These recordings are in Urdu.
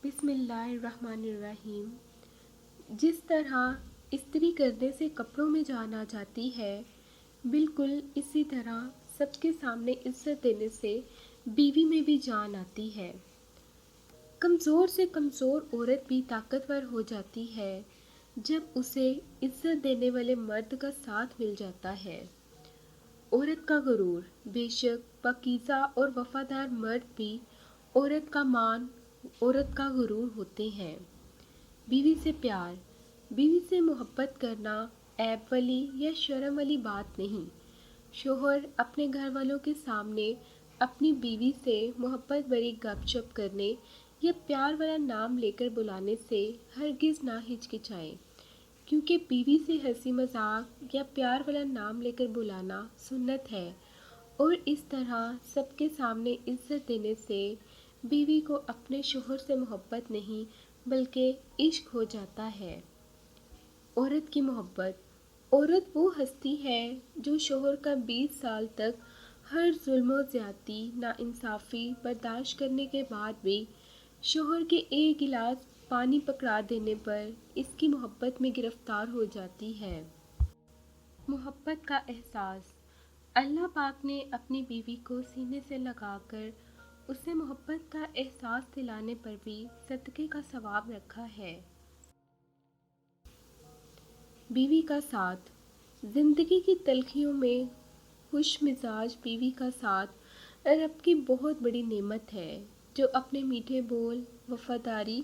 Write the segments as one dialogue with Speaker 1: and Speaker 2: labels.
Speaker 1: بسم اللہ الرحمن الرحیم۔ جس طرح استری کرنے سے کپڑوں میں جان آ جاتی ہے، بالکل اسی طرح سب کے سامنے عزت دینے سے بیوی میں بھی جان آتی ہے۔ کمزور سے کمزور عورت بھی طاقتور ہو جاتی ہے جب اسے عزت دینے والے مرد کا ساتھ مل جاتا ہے۔ عورت کا غرور، بے شک پاکیزہ اور وفادار مرد بھی عورت کا مان، عورت کا غرور ہوتے ہیں۔ بیوی سے پیار، بیوی سے محبت کرنا عیب والی یا شرم والی بات نہیں۔ شوہر اپنے گھر والوں کے سامنے اپنی بیوی سے محبت بھری گپ شپ کرنے یا پیار والا نام لے کر بلانے سے ہرگز نہ ہچکچائیں، کیونکہ بیوی سے ہنسی مذاق یا پیار والا نام لے کر بلانا سنت ہے، اور اس طرح سب کے سامنے عزت دینے سے بیوی کو اپنے شوہر سے محبت نہیں بلکہ عشق ہو جاتا ہے۔ عورت کی محبت، عورت وہ ہستی ہے جو شوہر کا 20 سال تک ہر ظلم و زیادتی، ناانصافی برداشت کرنے کے بعد بھی شوہر کے ایک گلاس پانی پکڑا دینے پر اس کی محبت میں گرفتار ہو جاتی ہے۔ محبت کا احساس، اللہ پاک نے اپنی بیوی کو سینے سے لگا کر اسے محبت کا احساس دلانے پر بھی صدقے کا ثواب رکھا ہے۔ بیوی کا ساتھ، زندگی کی تلخیوں میں خوش مزاج بیوی کا ساتھ رب کی بہت بڑی نعمت ہے، جو اپنے میٹھے بول، وفاداری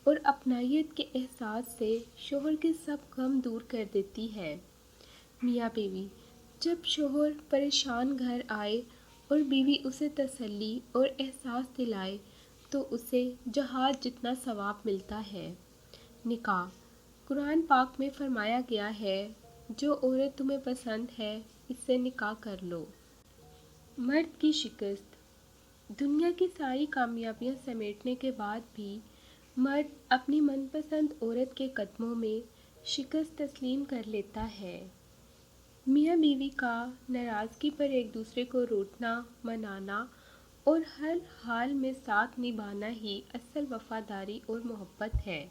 Speaker 1: اور اپنائیت کے احساس سے شوہر کے سب غم دور کر دیتی ہے۔ میاں بیوی، جب شوہر پریشان گھر آئے اور بیوی اسے تسلی اور احساس دلائے تو اسے جہاد جتنا ثواب ملتا ہے۔ نکاح، قرآن پاک میں فرمایا گیا ہے، جو عورت تمہیں پسند ہے اس سے نکاح کر لو۔ مرد کی شکست، دنیا کی ساری کامیابیاں سمیٹنے کے بعد بھی مرد اپنی من پسند عورت کے قدموں میں شکست تسلیم کر لیتا ہے۔ میاں بیوی کا ناراضگی پر ایک دوسرے کو روٹنا، منانا اور ہر حال میں ساتھ نبھانا ہی اصل وفاداری اور محبت ہے۔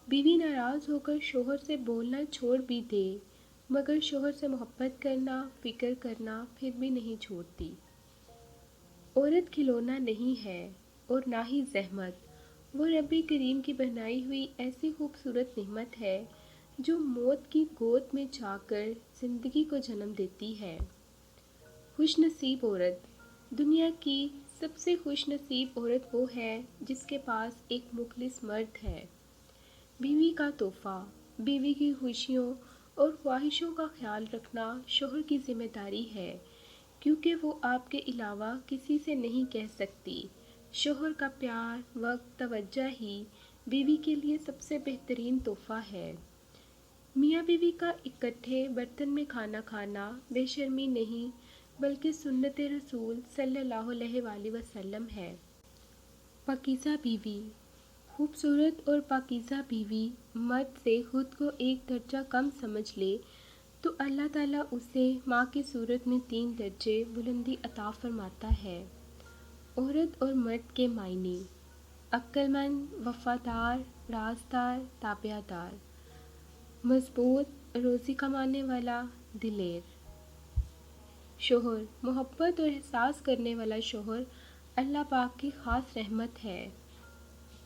Speaker 1: بیوی ناراض ہو کر شوہر سے بولنا چھوڑ بھی دے، مگر شوہر سے محبت کرنا، فکر کرنا پھر بھی نہیں چھوڑتی۔ عورت کھلونا نہیں ہے اور نہ ہی زحمت، وہ رب کریم کی بنائی ہوئی ایسی خوبصورت نعمت ہے جو موت کی گود میں جا کر زندگی کو جنم دیتی ہے۔ خوش نصیب عورت، دنیا کی سب سے خوش نصیب عورت وہ ہے جس کے پاس ایک مخلص مرد ہے۔ بیوی کا تحفہ، بیوی کی خوشیوں اور خواہشوں کا خیال رکھنا شوہر کی ذمہ داری ہے، کیونکہ وہ آپ کے علاوہ کسی سے نہیں کہہ سکتی۔ شوہر کا پیار، وقت، توجہ ہی بیوی کے لیے سب سے بہترین تحفہ ہے۔ میاں بیوی کا اکٹھے برتن میں کھانا کھانا بے شرمی نہیں بلکہ سنت رسول صلی اللہ علیہ وآلہ وسلم ہے۔ پاکیزہ بیوی، خوبصورت اور پاکیزہ بیوی مرد سے خود کو ایک درجہ کم سمجھ لے تو اللہ تعالیٰ اسے ماں کی صورت میں 3 درجے بلندی عطا فرماتا ہے۔ عورت اور مرد کے معنی، عقل مند، وفادار، رازدار، تابع دار، مضبوط، روزی کمانے والا، دلیر۔ شوہر، محبت اور احساس کرنے والا شوہر اللہ پاک کی خاص رحمت ہے۔